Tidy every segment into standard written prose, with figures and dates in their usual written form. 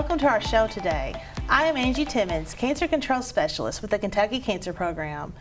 Welcome to our show today. I am Angie Timmons, Cancer Control Specialist with the Kentucky Cancer Program.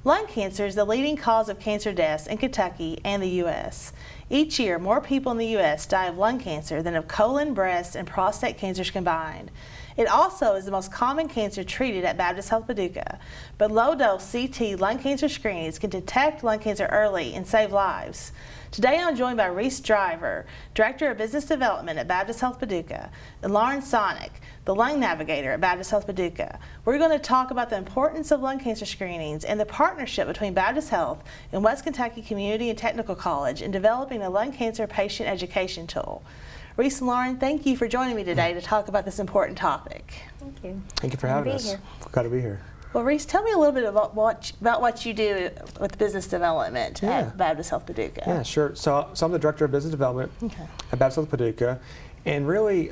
Lung cancer is the leading cause of cancer deaths in Kentucky and the U.S. Each year, more people in the U.S. die of lung cancer than of colon, breast, and prostate cancers combined. It also is the most common cancer treated at Baptist Health Paducah, but low-dose CT lung cancer screenings can detect lung cancer early and save lives. Today I'm joined by Reis Driver, Director of Business Development at Baptist Health Paducah, and Sonnek, the Lung Navigator at Baptist Health Paducah. We're going to talk about the importance of lung cancer screenings and the partnership between Baptist Health and West Kentucky Community and Technical College in developing a lung cancer patient education tool. Reis and Lauren, thank you for joining me today to talk about this important topic. Thank you. Thank you for having us. Glad to be here. Well, Reis, tell me a little bit about what you do with business development at Baptist Health Paducah. Yeah, sure. So I'm the Director of Business Development at Baptist Health Paducah. And really,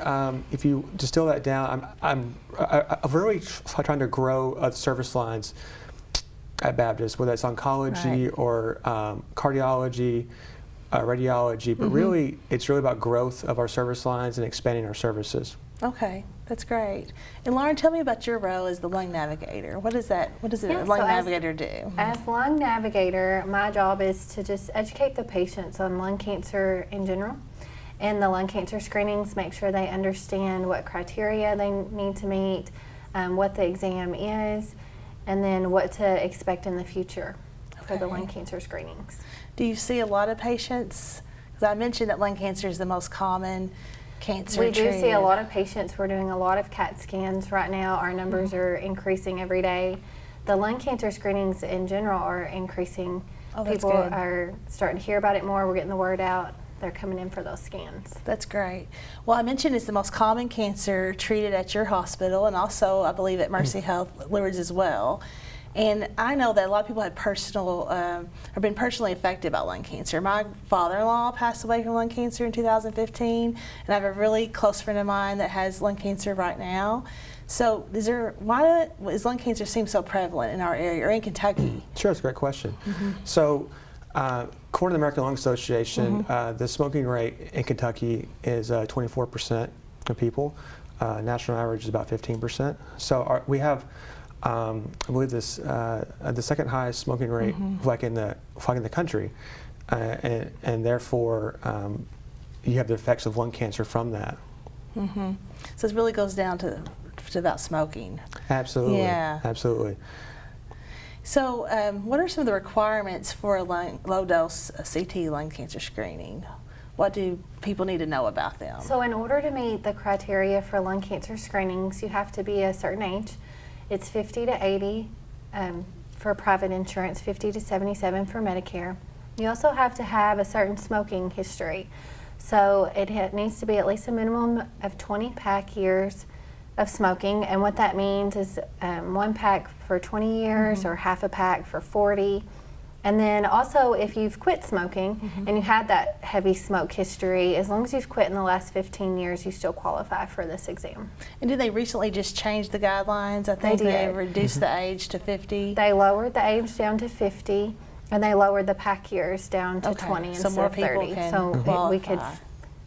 if you distill that down, I'm really trying to grow the service lines at Baptist, whether it's oncology or cardiology, radiology, but really, it's really about growth of our service lines and expanding our services. Okay, that's great. And Lauren, tell me about your role as the Lung Navigator. What does a Lung Navigator do? As Lung Navigator, my job is to just educate the patients on lung cancer in general and the lung cancer screenings, make sure they understand what criteria they need to meet, what the exam is, and then what to expect in the future for the lung cancer screenings. Do you see a lot of patients? Because I mentioned that lung cancer is the most common cancer We do treated. see a lot of patients. We're doing a lot of CAT scans right now. Our numbers are increasing every day. The lung cancer screenings in general are increasing. People are starting to hear about it more. We're getting the word out. They're coming in for those scans. That's great. Well, I mentioned it's the most common cancer treated at your hospital and also, I believe, at Mercy Health Lourdes as well. And I know that a lot of people have been personally affected by lung cancer. My father-in-law passed away from lung cancer in 2015, and I have a really close friend of mine that has lung cancer right now. So why does lung cancer seem so prevalent in our area or in Kentucky? Sure, it's a great question. So according to the American Lung Association, the smoking rate in Kentucky is 24% of people. National average is about 15%. So we have I believe the second highest smoking rate like in the country, and therefore you have the effects of lung cancer from that. So it really goes down to about smoking. Absolutely. Yeah. Absolutely. So what are some of the requirements for a low-dose CT lung cancer screening? What do people need to know about them? So in order to meet the criteria for lung cancer screenings, you have to be a certain age. It's 50 to 80 for private insurance, 50 to 77 for Medicare. You also have to have a certain smoking history. So it needs to be at least a minimum of 20 pack years of smoking. And what that means is 1 pack for 20 years or half a pack for 40. And then also, if you've quit smoking and you had that heavy smoke history, as long as you've quit in the last 15 years, you still qualify for this exam. And did they recently just change the guidelines? I think they reduced the age to 50. They lowered the age down to 50, and they lowered the pack years down to 20 instead more of 30. Can so we could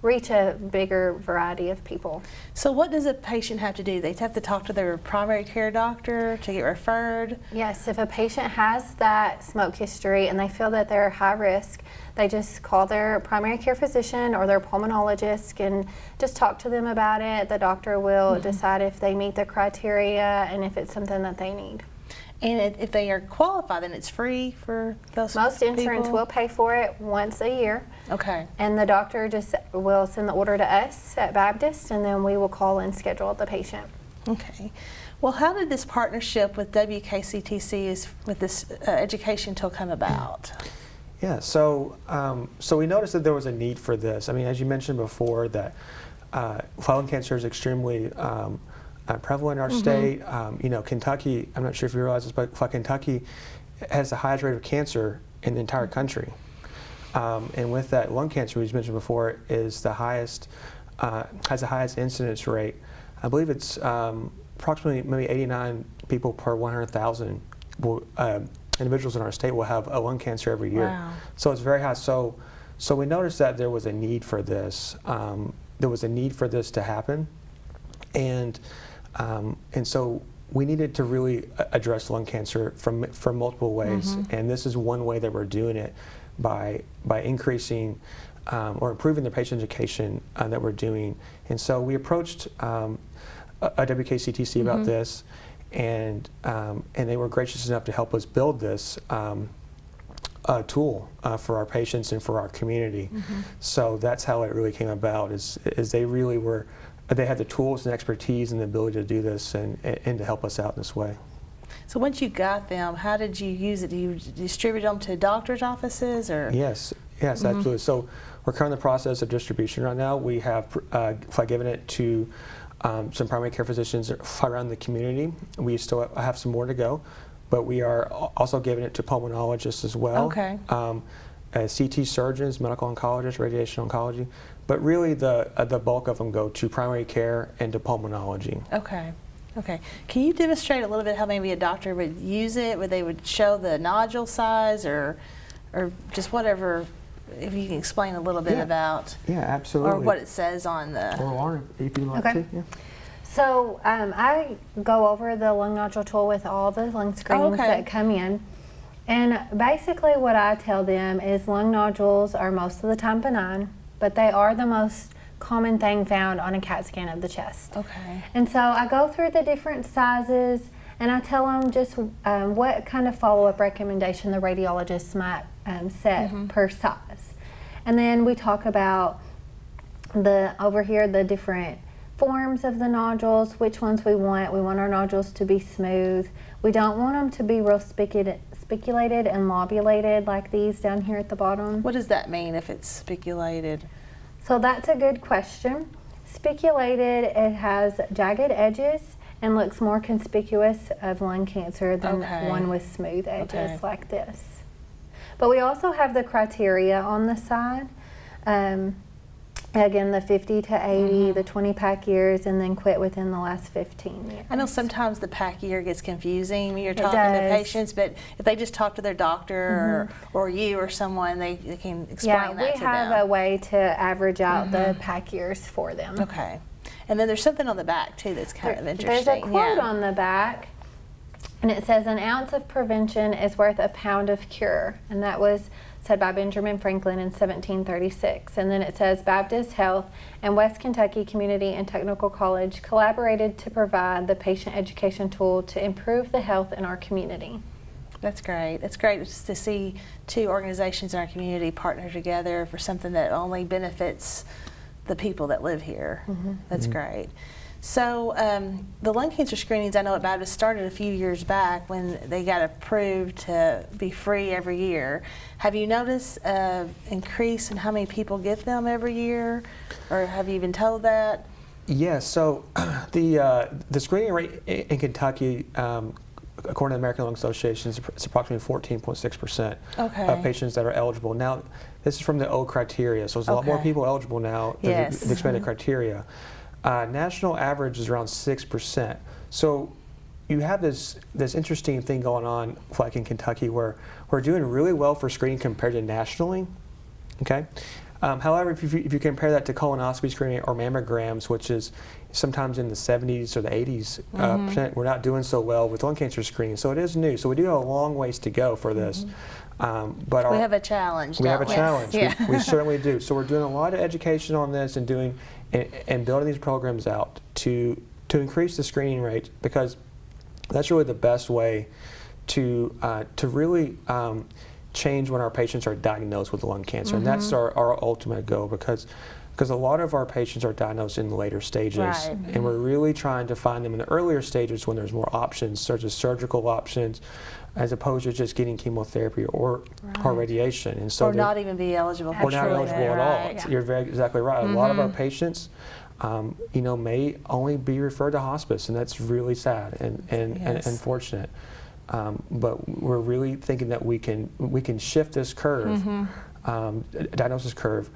reach a bigger variety of people. So what does a patient have to do? They have to talk to their primary care doctor to get referred? Yes, if a patient has that smoke history and they feel that they're high risk, they just call their primary care physician or their pulmonologist and just talk to them about it. The doctor will decide if they meet the criteria and if it's something that they need. And if they are qualified, then it's free for those Most insurance people? will pay for it once a year. Okay. And the doctor just will send the order to us at Baptist, and then we will call and schedule the patient. Okay. Well, how did this partnership with WKCTC with this education tool come about? Yeah, so we noticed that there was a need for this. I mean, as you mentioned before, that lung cancer is extremely prevalent in our state. You know, Kentucky, I'm not sure if you realize this, but Kentucky has the highest rate of cancer in the entire country. And with that, lung cancer, as you mentioned before, is the highest, has the highest incidence rate. I believe it's approximately maybe 89 people per 100,000 individuals in our state will have a lung cancer every year. Wow. So it's very high. So we noticed that there was a need for this. There was a need for this to happen. And so we needed to really address lung cancer from multiple ways, and this is one way that we're doing it by increasing or improving the patient education that we're doing. And so we approached a WKCTC about this, and they were gracious enough to help us build this tool for our patients and for our community. So that's how it really came about. Is they really were. They had the tools and expertise and the ability to do this and to help us out in this way. So once you got them, how did you use it? Do you distribute them to doctors' offices, or? Yes, absolutely. So we're currently in the process of distribution right now. We have given it to some primary care physicians around the community. We still have some more to go, but we are also giving it to pulmonologists as well. Okay. CT surgeons, medical oncologists, radiation oncology, but really the bulk of them go to primary care and to pulmonology. Okay. Okay. Can you demonstrate a little bit how maybe a doctor would use it, where they would show the nodule size or just whatever, if you can explain a little bit about. Yeah, absolutely. Or what it says on the. Or Lauren, if you'd like to. Yeah. So I go over the lung nodule tool with all the lung screenings that come in. And basically what I tell them is lung nodules are most of the time benign, but they are the most common thing found on a CAT scan of the chest. Okay. And so I go through the different sizes, and I tell them just what kind of follow-up recommendation the radiologist might set per size. And then we talk about over here the different forms of the nodules, which ones we want. We want our nodules to be smooth. We don't want them to be real spiculated and lobulated like these down here at the bottom. What does that mean if it's spiculated? So that's a good question. Spiculated, it has jagged edges and looks more conspicuous of lung cancer than one with smooth edges like this. But we also have the criteria on the side. Again, the 50 to 80, the 20 pack years, and then quit within the last 15 years. I know sometimes the pack year gets confusing when you're talking to patients, but if they just talk to their doctor or you or someone, they can explain that to them. Yeah, we have a way to average out the pack years for them. Okay. And then there's something on the back, too, that's kind of interesting. There's a quote on the back, and it says, "An ounce of prevention is worth a pound of cure." And that was said by Benjamin Franklin in 1736. And then it says, Baptist Health and West Kentucky Community and Technical College collaborated to provide the patient education tool to improve the health in our community. That's great. That's great just to see two organizations in our community partner together for something that only benefits the people that live here. That's great. So the lung cancer screenings, I know at Baptist started a few years back when they got approved to be free every year. Have you noticed an increase in how many people get them every year, or have you been told that? Yeah, so the screening rate in Kentucky, according to the American Lung Association, it's approximately 14.6% of patients that are eligible. Now, this is from the old criteria, so there's a lot more people eligible now than the expanded criteria. National average is around 6%. So you have this interesting thing going on, like in Kentucky, where we're doing really well for screening compared to nationally. Okay. However, if you compare that to colonoscopy screening or mammograms, which is sometimes in the 70s or the 80s percent, we're not doing so well with lung cancer screening. So it is new. So we do have a long ways to go for this. But we have a challenge. We have a challenge. We certainly do. So we're doing a lot of education on this and building these programs out to increase the screening rate, because that's really the best way to really change when our patients are diagnosed with lung cancer, and that's our ultimate goal, because a lot of our patients are diagnosed in the later stages, and we're really trying to find them in the earlier stages when there's more options, such as surgical options, as opposed to just getting chemotherapy or radiation. And so or not even be eligible for treatment. Or not eligible at all. Yeah. You're exactly right. A lot of our patients, may only be referred to hospice, and that's really sad and unfortunate. But we're really thinking that we can shift this curve, diagnosis curve,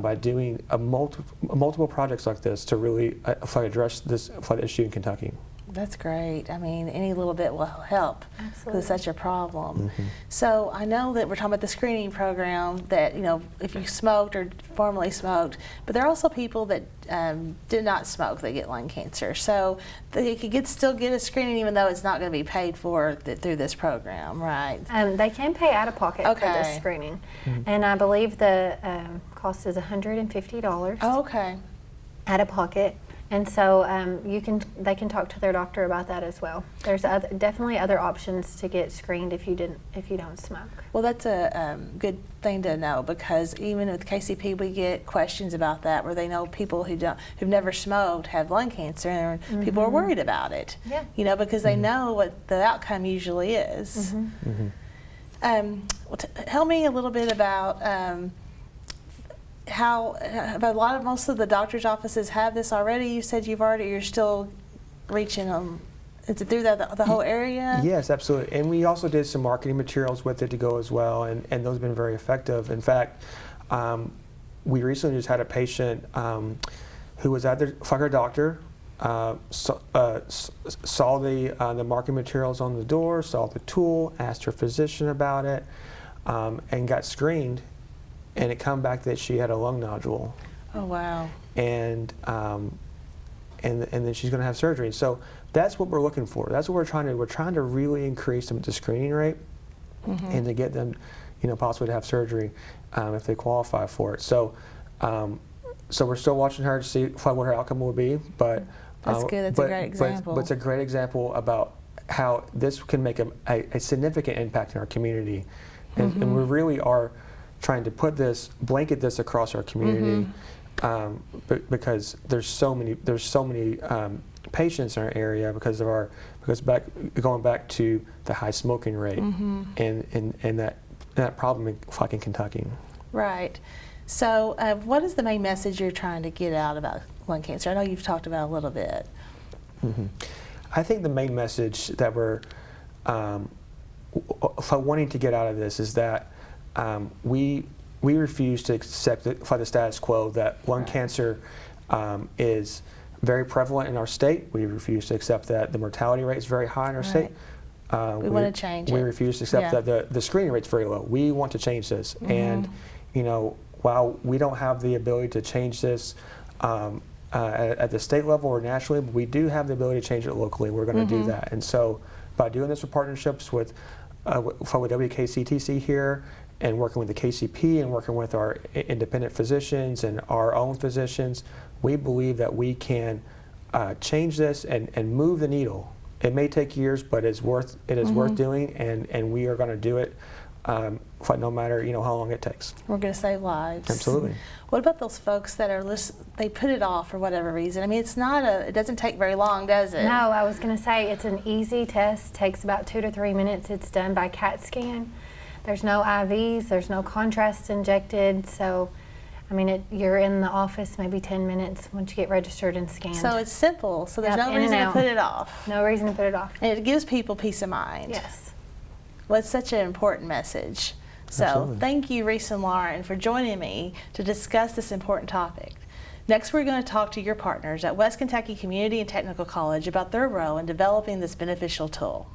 by doing multiple projects like this to really address this flood issue in Kentucky. That's great. I mean, any little bit will help. Absolutely. It's such a problem. So I know that we're talking about the screening program that, if you smoked or formerly smoked, but there are also people that did not smoke that get lung cancer. So they could still get a screening even though it's not going to be paid for through this program, right? They can pay out of pocket for this Okay. screening. And I believe the cost is $150 Oh, okay. out of pocket. And so they can talk to their doctor about that as well. There's definitely other options to get screened if you don't smoke. Well, that's a good thing to know, because even with KCP we get questions about that where they know people who've never smoked have lung cancer, and people are worried about it. Yeah. Because they know what the outcome usually is. Tell me a little bit about most of the doctor's offices have this already. You said you're still reaching them. Is it through the whole area? Yes, absolutely. And we also did some marketing materials with it to go as well, and those have been very effective. In fact, we recently just had a patient who was at her doctor, saw the marketing materials on the door, saw the tool, asked her physician about it, and got screened. And it come back that she had a lung nodule. Oh, wow. And then she's going to have surgery. So that's what we're looking for. That's what we're trying to. We're trying to really increase the screening rate, and to get them, possibly to have surgery if they qualify for it. So, so we're still watching her to see what her outcome will be. But that's good. That's a great example. But it's a great example about how this can make a significant impact in our community, and we really are trying to blanket this across our community, because there's so many patients in our area going back to the high smoking rate and that problem in Kentucky. Right. So what is the main message you're trying to get out about lung cancer? I know you've talked about a little bit. I think the main message that we're wanting to get out of this is that we refuse to accept the status quo that lung cancer is very prevalent in our state. We refuse to accept that the mortality rate is very high in our state. We want to change it. We refuse to accept that the screening rate is very low. We want to change this. And while we don't have the ability to change this at the state level or nationally, but we do have the ability to change it locally. We're going to do that. And so by doing this with partnerships with WKCTC here, and working with the KCP and working with our independent physicians and our own physicians, we believe that we can change this and move the needle. It may take years, but it is worth doing, and we are going to do it no matter how long it takes. We're going to save lives. Absolutely. What about those folks that they put it off for whatever reason? I mean, it doesn't take very long, does it? No, I was going to say it's an easy test. Takes about 2 to 3 minutes. It's done by CAT scan. There's no IVs, there's no contrast injected, so I mean, you're in the office maybe 10 minutes once you get registered and scanned. So it's simple, so there's no reason to put it off. No reason to put it off. And it gives people peace of mind. Yes. Well, it's such an important message. So Absolutely. Thank you, Reis and Lauren, for joining me to discuss this important topic. Next, we're going to talk to your partners at West Kentucky Community and Technical College about their role in developing this beneficial tool.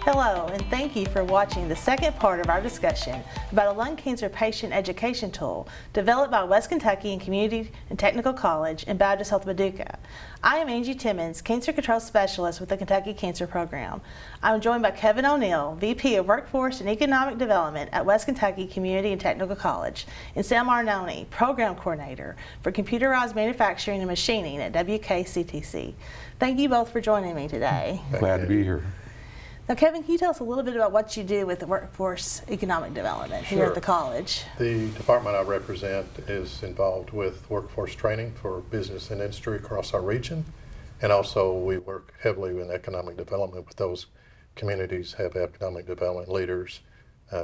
Hello, and thank you for watching the second part of our discussion about a lung cancer patient education tool developed by West Kentucky and Community and Technical College and Baptist Health Paducah. I am Angie Timmons, Cancer Control Specialist with the Kentucky Cancer Program. I'm joined by Kevin O'Neill, VP of Workforce and Economic Development at West Kentucky Community and Technical College, and Sam Arnone, Program Coordinator for Computerized Manufacturing and Machining at WKCTC. Thank you both for joining me today. Glad to be here. Now, Kevin, can you tell us a little bit about what you do with the workforce economic development here at the college? The department I represent is involved with workforce training for business and industry across our region. And also we work heavily in economic development with those communities, have economic development leaders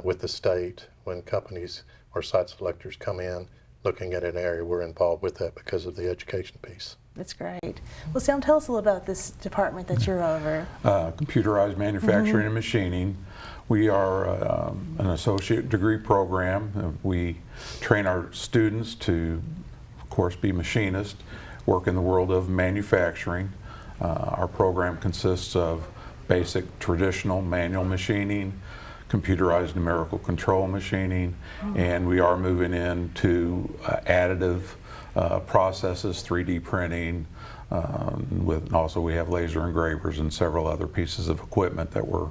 with the state. When companies or site selectors come in looking at an area, we're involved with that because of the education piece. That's great. Well, Sam, tell us a little about this department that you're over. Computerized manufacturing and machining. We are an associate degree program. We train our students to, of course, be machinists, work in the world of manufacturing. Our program consists of basic traditional manual machining, computerized numerical control machining, and we are moving into additive processes, 3D printing, also we have laser engravers and several other pieces of equipment that we're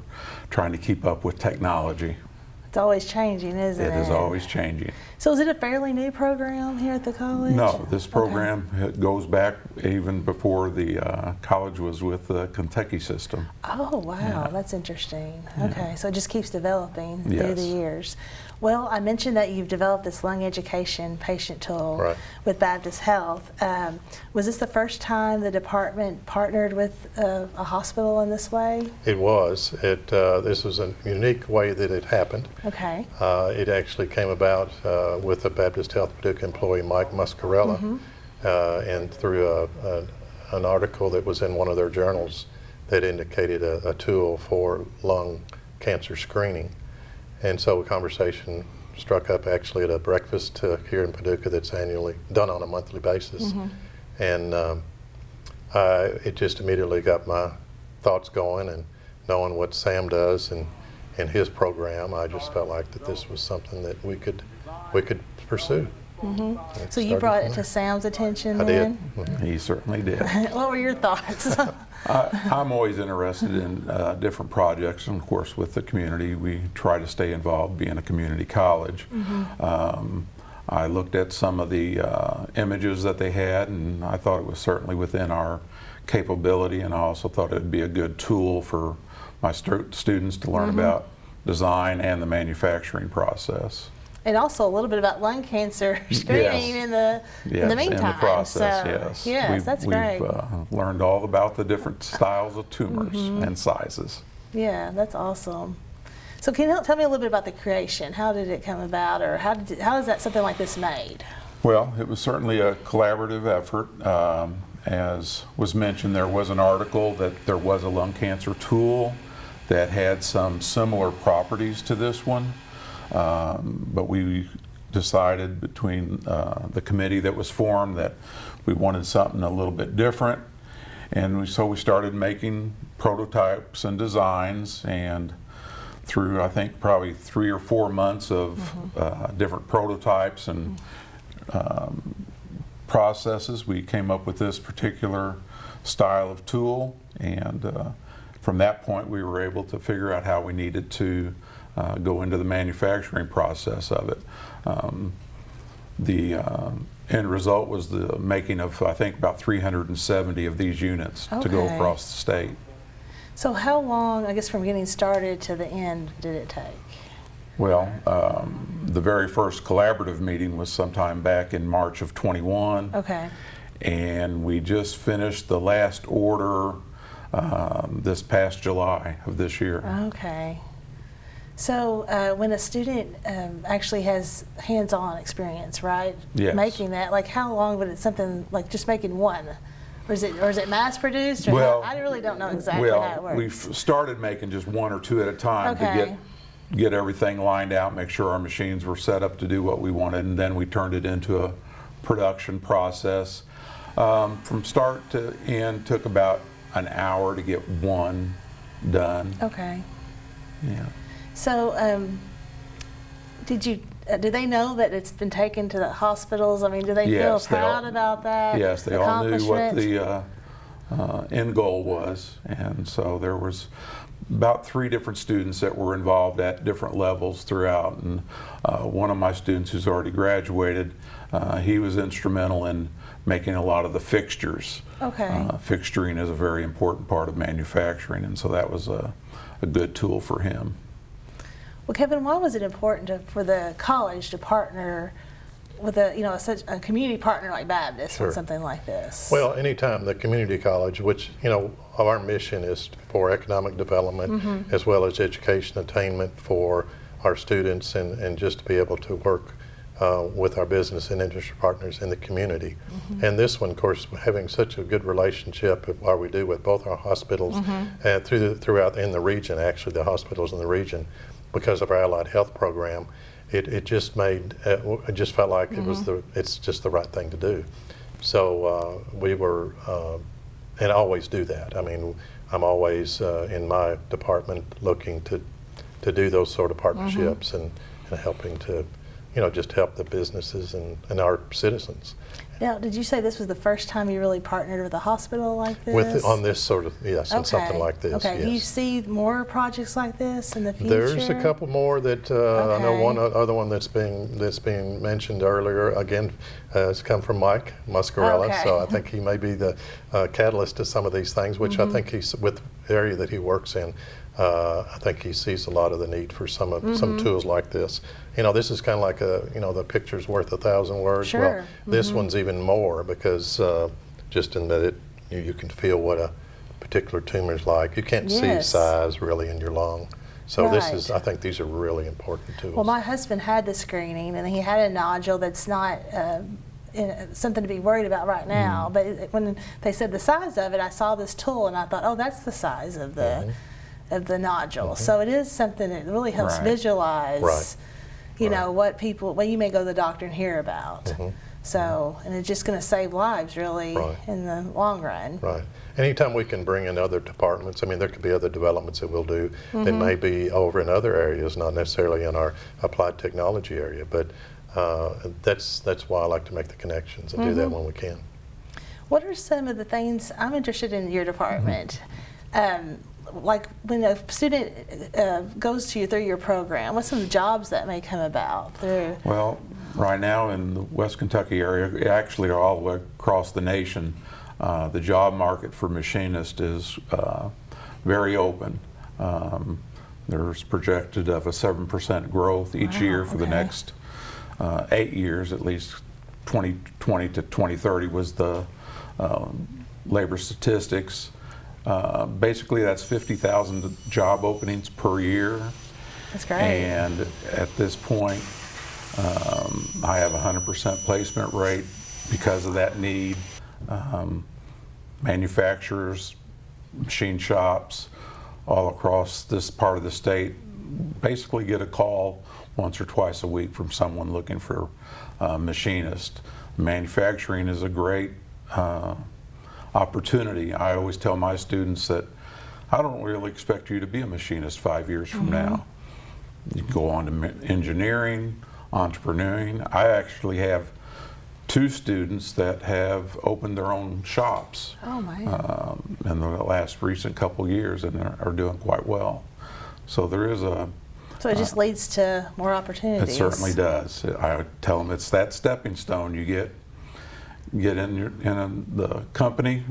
trying to keep up with technology. It's always changing, isn't it? It is always changing. So is it a fairly new program here at the college? No, this program goes back even before the college was with the Kentucky system. Oh, wow, Yeah. that's interesting. Okay, so it just keeps developing through Yes. the years. Well, I mentioned that you've developed this lung education patient tool Right. with Baptist Health. Was this the first time the department partnered with a hospital in this way? It was. This was a unique way that it happened. Okay. It actually came about with the Baptist Health Paducah employee Mike Muscarella, and through an article that was in one of their journals that indicated a tool for lung cancer screening. And so a conversation struck up actually at a breakfast here in Paducah that's annually done on a monthly basis. And it just immediately got my thoughts going, and knowing what Sam does and his program, I just felt like that this was something that we could pursue. And So you started brought from it to there. Sam's attention I then? did. He certainly did. What were your thoughts? I'm always interested in different projects, and of course with the community we try to stay involved, being a community college. I looked at some of the images that they had, and I thought it was certainly within our capability, and I also thought it would be a good tool for my students to learn about design and the manufacturing process. And also a little bit about lung cancer screening in the meantime. In the process, so, yes, that's great. We've learned all about the different styles of tumors and sizes. Yeah, that's awesome. So can you tell me a little bit about the creation? How did it come about, or how is that something like this made? Well, it was certainly a collaborative effort. As was mentioned, there was an article that there was a lung cancer tool that had some similar properties to this one. But we decided between the committee that was formed that we wanted something a little bit different, and so we started making prototypes and designs, and through I think probably 3 or 4 months of different prototypes and processes, we came up with this particular style of tool, and from that point we were able to figure out how we needed to go into the manufacturing process of it. The end result was the making of, I think, about 370 of these units to go Okay. across the state. So how long, I guess, from getting started to the end did it take? Well, the very first collaborative meeting was sometime back in March of 21, Okay. and we just finished the last order this past July of this year. Okay. So when a student actually has hands-on experience, right? Yes. Making that, like how long would it, something like just making one? Or is it mass produced? Or Well, I really don't know exactly how it works. we've started making just 1 or 2 at a time Okay. to get everything lined out, make sure our machines were set up to do what we wanted, and then we turned it into a production process. From start to end took about an hour to get one done. Okay. Yeah. So do they know that it's been taken to the hospitals? I mean, do they Yes, feel they all- proud about that? Yes, they all knew what accomplishment? the end goal was, and so there was about 3 different students that were involved at different levels throughout, and one of my students who's already graduated, he was instrumental in making a lot of the fixtures. Okay. Fixturing is a very important part of manufacturing, and so that was a good tool for him. Well, Kevin, why was it important for the college to partner with such a community partner like Baptist Sure. with something like this? Well, anytime the community college, which, our mission is for economic development as well as education attainment for our students, and just to be able to work with our business and industry partners in the community. And this one, of course, having such a good relationship, while we do with both our hospitals and throughout in the region, actually the hospitals in the region, because of our allied health program, it just made, it just felt like it's just the right thing to do. So we were, and always do that. I mean, I'm always in my department looking to do those sort of partnerships and helping to, just help the businesses and our citizens. Now, did you say this was the first time you really partnered with a hospital like this? On this sort of, yes, on something like this. Okay. Yes. Do you see more projects like this in the future? There's a couple more that I know. One other one that's being mentioned earlier again has come from Mike Muscarella. Okay. So I think he may be the catalyst to some of these things, which I think he's with the area that he works in. I think he sees a lot of the need for some tools like this. This is kind of like the picture's worth 1,000 words. Sure. Well, this one's even more because just in that you can feel what a particular tumor is like. You can't see size really in your lung. So I think these are really important tools. Well, my husband had the screening and he had a nodule that's not something to be worried about right now. But when they said the size of it, I saw this tool and I thought, oh, that's the size of the nodule. So it is something that really helps visualize, what you may go to the doctor and hear about. So, and it's just going to save lives really in the long run. Right. Anytime we can bring in other departments, I mean, there could be other developments that we'll do that may be over in other areas, not necessarily in our applied technology area, but that's why I like to make the connections and do that when we can. What are some of the things, I'm interested in your department, like when a student goes to you through your program, what's some jobs that may come about through? Well, right now in the West Kentucky area, actually all the way across the nation, the job market for machinists is very open. There's projected of a 7% growth each year for the next 8 years, at least 2020 to 2030 was the labor statistics. Basically, that's 50,000 job openings per year. That's great. And at this point, I have a 100% placement rate because of that need. Manufacturers, machine shops, all across this part of the state basically get a call once or twice a week from someone looking for a machinist. Manufacturing is a great opportunity. I always tell my students that I don't really expect you to be a machinist 5 years from now. You can go on to engineering, entrepreneuring. I actually have 2 students that have opened their own shops in the last recent couple years and are doing quite well. So there is a... So it just leads to more opportunities. It certainly does. I tell them it's that stepping stone. You get in the company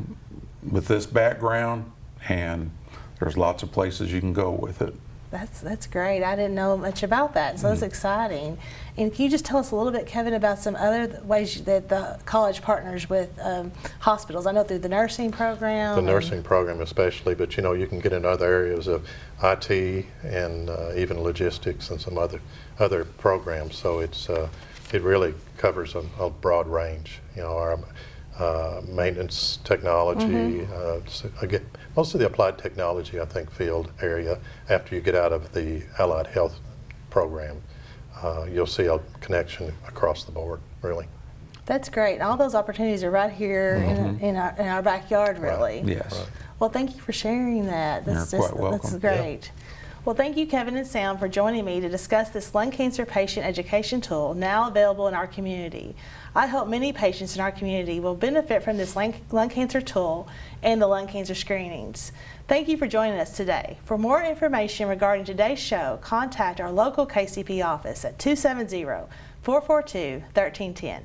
with this background, and there's lots of places you can go with it. That's great. I didn't know much about that, so that's exciting. And can you just tell us a little bit, Kevin, about some other ways that the college partners with hospitals? I know through the nursing program. The nursing program especially, but you can get in other areas of IT and even logistics and some other programs. So it really covers a broad range. Our maintenance technology, again, most of the applied technology, I think, field area, after you get out of the allied health program, you'll see a connection across the board, really. That's great. All those opportunities are right here in our backyard, really. Right. Yes. Right. Well, thank you for sharing that. You're quite welcome. That's great. Well, thank you, Kevin and Sam, for joining me to discuss this lung cancer patient education tool now available in our community. I hope many patients in our community will benefit from this lung cancer tool and the lung cancer screenings. Thank you for joining us today. For more information regarding today's show, contact our local KCP office at 270-442-1310.